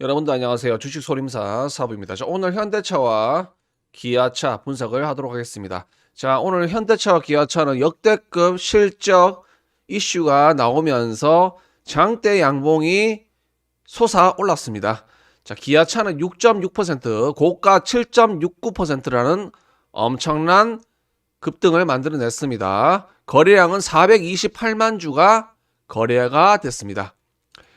여러분들 안녕하세요. 주식소림사 사부입니다. 자, 오늘 현대차와 기아차 분석을 하도록 하겠습니다. 자, 오늘 현대차와 기아차는 역대급 실적 이슈가 나오면서 장대 양봉이 솟아 올랐습니다. 자, 기아차는 6.6%, 고가 7.69%라는 엄청난 급등을 만들어냈습니다. 거래량은 428만 주가 거래가 됐습니다.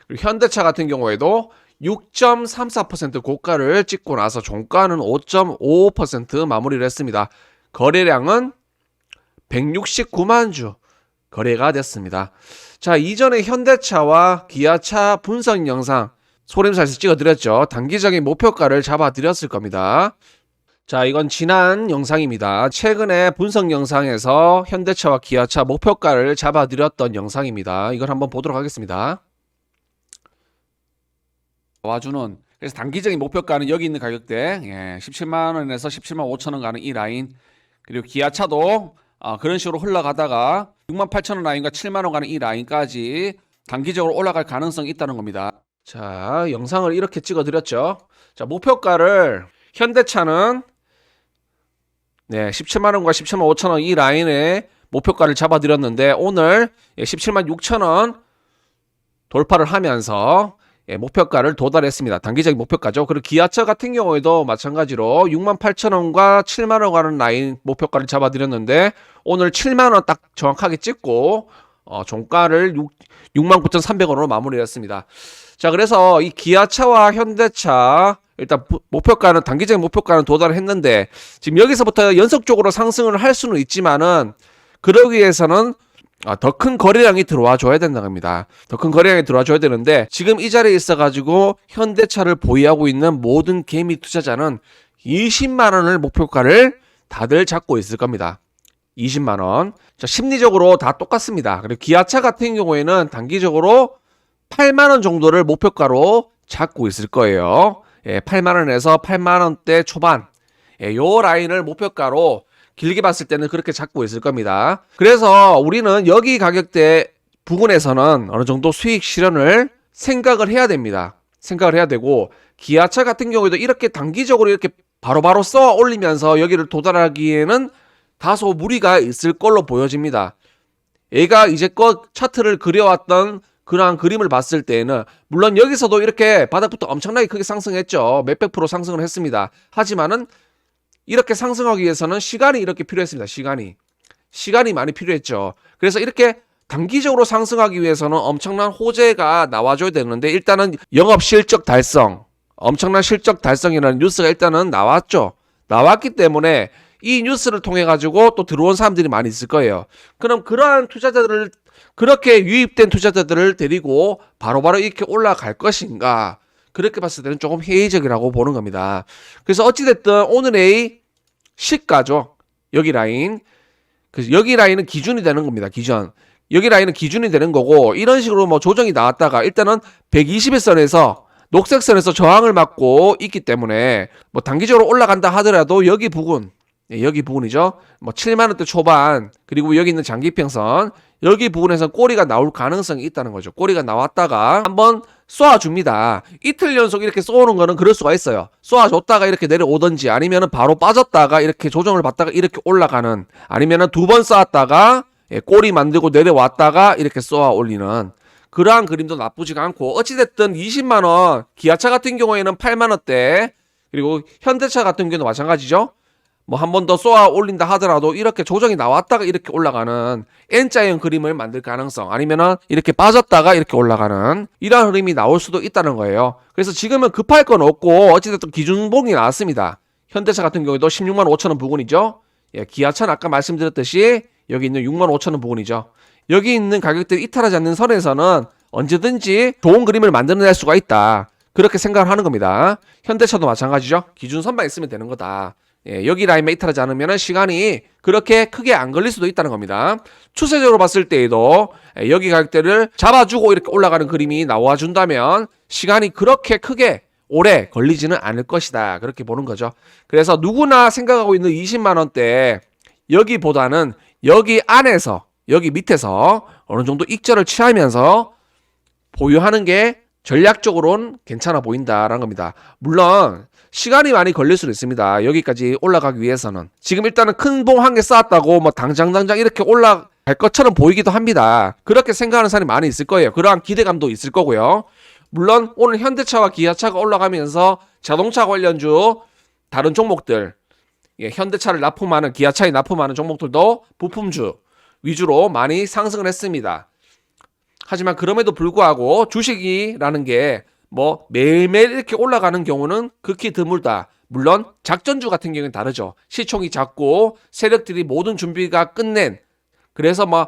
그리고 현대차 같은 경우에도 6.34% 고가를 찍고 나서 종가는 5.55% 마무리를 했습니다. 거래량은 169만 주 거래가 됐습니다. 자, 이전에 현대차와 기아차 분석 영상 소림사에서 찍어드렸죠. 단기적인 목표가를 잡아드렸을 겁니다. 자, 이건 지난 영상입니다. 최근에 분석 영상에서 현대차와 기아차 목표가를 잡아드렸던 영상입니다. 이걸 한번 보도록 하겠습니다. 와주는 그래서 단기적인 목표가는 여기 있는 가격대 17만원에서 17만 5천원 가는 이 라인, 그리고 기아차도 그런 식으로 흘러가다가 6만 8천원 라인과 7만원 가는 이 라인까지 단기적으로 올라갈 가능성이 있다는 겁니다. 자, 영상을 이렇게 찍어 드렸죠. 자, 목표가를 현대차는 17만원과 17만 5천원 이 라인에 목표가를 잡아 드렸는데 오늘 17만 6천원 돌파를 하면서 목표가를 도달했습니다. 단기적인 목표가죠. 그리고 기아차 같은 경우에도 마찬가지로 6만 8천원과 7만원 가는 라인 목표가를 잡아드렸는데 오늘 7만원 딱 정확하게 찍고 종가를 69,300원으로 마무리했습니다. 자, 그래서 이 기아차와 현대차 일단 목표가는 단기적인 목표가는 도달을 했는데 지금 여기서부터 연속적으로 상승을 할 수는 있지만은 그러기 위해서는 더 큰 거래량이 들어와 줘야 된다는 겁니다. 더 큰 거래량이 들어와 줘야 되는데 지금 이 자리에 있어가지고 현대차를 보유하고 있는 모든 개미 투자자는 20만원을 목표가를 다들 잡고 있을 겁니다. 20만원. 자, 심리적으로 다 똑같습니다. 그리고 기아차 같은 경우에는 단기적으로 8만원 정도를 목표가로 잡고 있을 거예요. 8만원에서 8만원대 초반. 요 라인을 목표가로 길게 봤을 때는 그렇게 잡고 있을 겁니다. 그래서 우리는 여기 가격대 부근에서는 어느 정도 수익 실현을 생각을 해야 됩니다. 생각을 해야 되고, 기아차 같은 경우에도 이렇게 단기적으로 이렇게 바로바로 쏘아 올리면서 여기를 도달하기에는 다소 무리가 있을 걸로 보여집니다. 얘가 이제껏 차트를 그려왔던 그러한 그림을 봤을 때에는 물론 여기서도 이렇게 바닥부터 엄청나게 크게 상승했죠. 몇백 프로 상승을 했습니다. 하지만은 이렇게 상승하기 위해서는 시간이 이렇게 필요했습니다. 시간이 많이 필요했죠. 그래서 이렇게 단기적으로 상승하기 위해서는 엄청난 호재가 나와줘야 되는데 일단은 영업 실적 달성, 엄청난 실적 달성이라는 뉴스가 일단은 나왔죠. 나왔기 때문에 이 뉴스를 통해 가지고 또 들어온 사람들이 많이 있을 거예요. 그럼 그러한 투자자들을, 그렇게 유입된 투자자들을 데리고 바로바로 이렇게 올라갈 것인가? 그렇게 봤을 때는 조금 회의적이라고 보는 겁니다. 그래서 어찌됐든 오늘의 시가죠. 여기 라인. 그래서 여기 라인은 기준이 되는 겁니다. 여기 라인은 기준이 되는 거고, 이런 식으로 뭐 조정이 나왔다가 일단은 120일선에서 녹색선에서 저항을 맞고 있기 때문에 뭐 단기적으로 올라간다 하더라도 여기 부분이죠. 뭐 7만원대 초반, 그리고 여기 있는 장기평선, 여기 부분에서 꼬리가 나올 가능성이 있다는 거죠. 꼬리가 나왔다가 한번 쏘아줍니다. 이틀 연속 이렇게 쏘는 거는 그럴 수가 있어요. 쏘아줬다가 이렇게 내려오든지, 아니면은 바로 빠졌다가 이렇게 조정을 받다가 이렇게 올라가는, 아니면은 두 번 쏘았다가 꼬리 만들고 내려왔다가 이렇게 쏘아 올리는 그러한 그림도 나쁘지가 않고, 어찌됐든 20만원, 기아차 같은 경우에는 8만원대, 그리고 현대차 같은 경우도 마찬가지죠. 뭐 한 번 더 쏘아 올린다 하더라도 이렇게 조정이 나왔다가 이렇게 올라가는 N자형 그림을 만들 가능성, 아니면은 이렇게 빠졌다가 이렇게 올라가는 이런 흐름이 나올 수도 있다는 거예요. 그래서 지금은 급할 건 없고 어찌됐든 기준봉이 나왔습니다. 현대차 같은 경우에도 16만 5천원 부근이죠. 기아차는 아까 말씀드렸듯이 여기 있는 6만 5천원 부근이죠. 여기 있는 가격들이 이탈하지 않는 선에서는 언제든지 좋은 그림을 만들어낼 수가 있다. 그렇게 생각을 하는 겁니다. 현대차도 마찬가지죠. 기준선만 있으면 되는 거다. 여기 라인만 이탈하지 않으면 시간이 그렇게 크게 안 걸릴 수도 있다는 겁니다. 추세적으로 봤을 때에도 여기 가격대를 잡아주고 이렇게 올라가는 그림이 나와준다면 시간이 그렇게 크게 오래 걸리지는 않을 것이다. 그렇게 보는 거죠. 그래서 누구나 생각하고 있는 20만원대, 여기보다는 여기 안에서, 여기 밑에서 어느 정도 익절을 취하면서 보유하는 게 전략적으로는 괜찮아 보인다라는 겁니다. 물론 시간이 많이 걸릴 수도 있습니다. 여기까지 올라가기 위해서는. 지금 일단은 큰 봉 한 개 쌓았다고 뭐 당장 이렇게 올라갈 것처럼 보이기도 합니다. 그렇게 생각하는 사람이 많이 있을 거예요. 그러한 기대감도 있을 거고요. 물론 오늘 현대차와 기아차가 올라가면서 자동차 관련주 다른 종목들, 현대차를 납품하는, 기아차에 납품하는 종목들도 부품주 위주로 많이 상승을 했습니다. 하지만 그럼에도 불구하고 주식이라는 게 뭐 매일매일 이렇게 올라가는 경우는 극히 드물다. 물론 작전주 같은 경우는 다르죠. 시총이 작고 세력들이 모든 준비가 끝낸, 그래서 뭐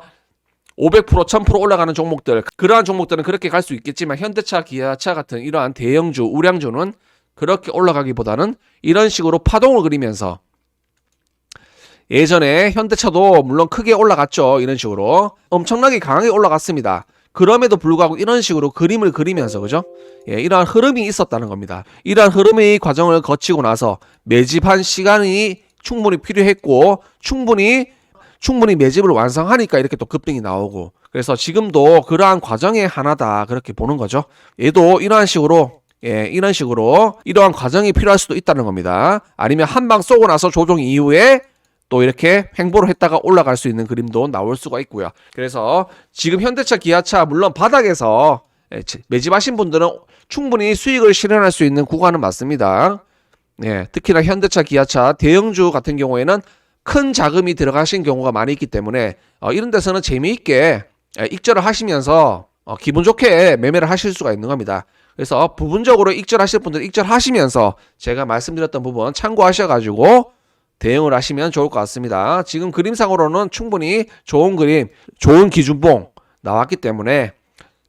500%, 1000% 올라가는 종목들, 그러한 종목들은 그렇게 갈 수 있겠지만 현대차, 기아차 같은 이러한 대형주, 우량주는 그렇게 올라가기보다는 이런 식으로 파동을 그리면서, 예전에 현대차도 물론 크게 올라갔죠. 이런 식으로 엄청나게 강하게 올라갔습니다. 그럼에도 불구하고 이런 식으로 그림을 그리면서, 그죠? 이러한 흐름이 있었다는 겁니다. 이러한 흐름의 과정을 거치고 나서 매집한 시간이 충분히 필요했고, 충분히 매집을 완성하니까 이렇게 또 급등이 나오고, 그래서 지금도 그러한 과정의 하나다, 그렇게 보는 거죠. 얘도 이러한 식으로, 이러한 과정이 필요할 수도 있다는 겁니다. 아니면 한 방 쏘고 나서 조정 이후에 또 이렇게 횡보를 했다가 올라갈 수 있는 그림도 나올 수가 있고요. 그래서 지금 현대차, 기아차 물론 바닥에서 매집하신 분들은 충분히 수익을 실현할 수 있는 구간은 맞습니다. 특히나 현대차, 기아차 대형주 같은 경우에는 큰 자금이 들어가신 경우가 많이 있기 때문에 이런 데서는 재미있게 익절을 하시면서 기분 좋게 매매를 하실 수가 있는 겁니다. 그래서 부분적으로 익절하실 분들은 익절하시면서 제가 말씀드렸던 부분 참고하셔가지고 대응을 하시면 좋을 것 같습니다. 지금 그림상으로는 충분히 좋은 그림, 좋은 기준봉 나왔기 때문에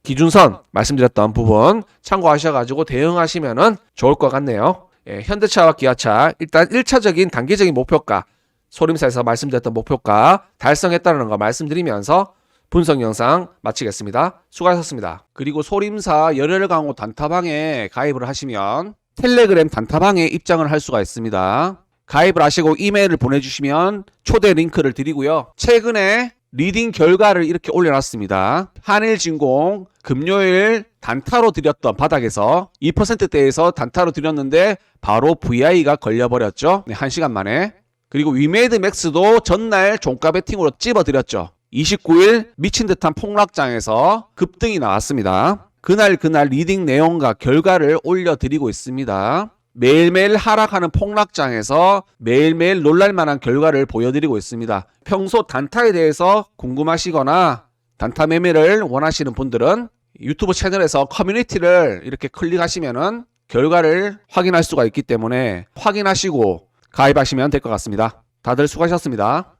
기준선 말씀드렸던 부분 참고하셔가지고 대응하시면 좋을 것 같네요. 현대차와 기아차 일단 1차적인 단기적인 목표가, 소림사에서 말씀드렸던 목표가 달성했다는 거 말씀드리면서 분석 영상 마치겠습니다. 수고하셨습니다. 그리고 소림사 열혈 강호 단타방에 가입을 하시면 텔레그램 단타방에 입장을 할 수가 있습니다. 가입을 하시고 이메일을 보내주시면 초대 링크를 드리고요. 최근에 리딩 결과를 이렇게 올려놨습니다. 한일진공 금요일 단타로 드렸던 바닥에서 2%대에서 단타로 드렸는데 바로 VI가 걸려버렸죠. 1시간 만에. 그리고 위메이드 맥스도 전날 종가 베팅으로 찝어드렸죠. 29일 미친 듯한 폭락장에서 급등이 나왔습니다. 그날 리딩 내용과 결과를 올려드리고 있습니다. 매일매일 하락하는 폭락장에서 매일매일 놀랄만한 결과를 보여드리고 있습니다. 평소 단타에 대해서 궁금하시거나 단타 매매를 원하시는 분들은 유튜브 채널에서 커뮤니티를 이렇게 클릭하시면은 결과를 확인할 수가 있기 때문에 확인하시고 가입하시면 될 것 같습니다. 다들 수고하셨습니다.